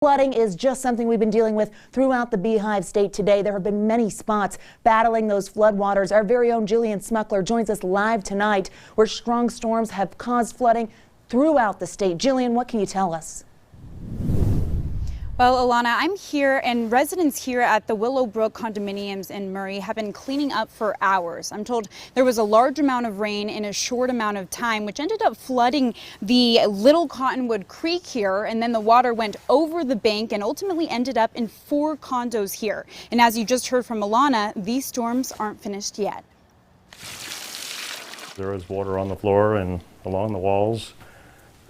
Flooding is just something we've been dealing with throughout the Beehive State today. There have been many spots battling those floodwaters. Our very own Jillian Smuckler joins us live tonight where strong storms have caused flooding throughout the state. Jillian, what can you tell us? Well, Alana, I'm here, and residents here at the Willowbrook condominiums in Murray have been cleaning up for hours. I'm told there was a large amount of rain in a short amount of time, which ended up flooding the Little Cottonwood Creek here, and then the water went over the bank and ultimately ended up in 4 condos here. And as you just heard from Alana, these storms aren't finished yet. There was water on the floor and along the walls.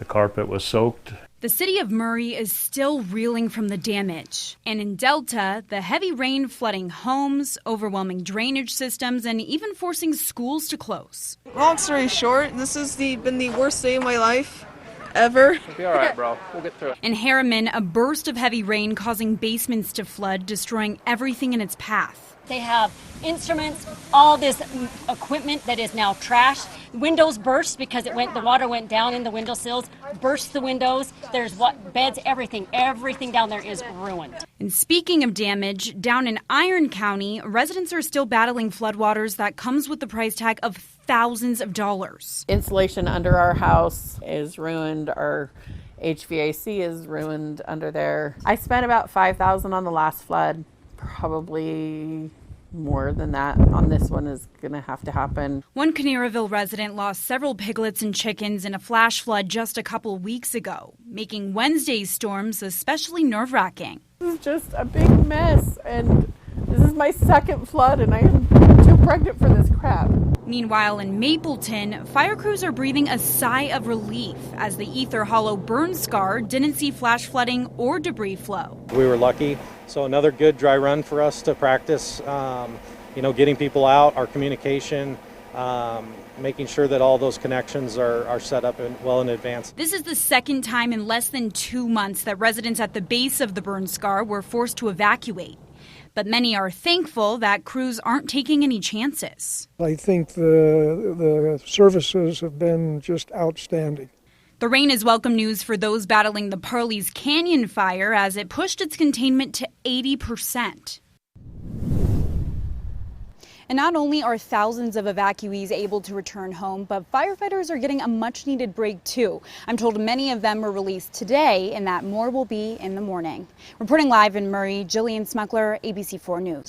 The carpet was soaked. The city of Murray is still reeling from the damage. And in Delta, the heavy rain flooding homes, overwhelming drainage systems, and even forcing schools to close. Long story short, this has been the worst day of my life ever. It'll be all right, bro. We'll get through it. In Harriman, a burst of heavy rain causing basements to flood, destroying everything in its path. They have instruments, all this equipment that is now trashed. Windows burst because the water went down in the windowsills, burst the windows. There's beds, everything down there is ruined. And speaking of damage, down in Iron County, residents are still battling floodwaters that comes with the price tag of thousands of dollars. Insulation under our house is ruined. Our HVAC is ruined under there. I spent about $5,000 on the last flood. Probably more than that on this one is going to have to happen. One Canerville resident lost several piglets and chickens in a flash flood just a couple weeks ago, making Wednesday's storms especially nerve-wracking. This is just a big mess, and this is my second flood, and I am too pregnant for this crap. Meanwhile, in Mapleton, fire crews are breathing a sigh of relief as the Ether Hollow burn scar didn't see flash flooding or debris flow. We were lucky, so another good dry run for us to practice, getting people out, our communication, making sure that all those connections are set up well in advance. This is the second time in less than 2 months that residents at the base of the burn scar were forced to evacuate. But many are thankful that crews aren't taking any chances. I think the services have been just outstanding. The rain is welcome news for those battling the Parley's Canyon fire as it pushed its containment to 80%. And not only are thousands of evacuees able to return home, but firefighters are getting a much-needed break too. I'm told many of them were released today and that more will be in the morning. Reporting live in Murray, Jillian Smuckler, ABC4 News.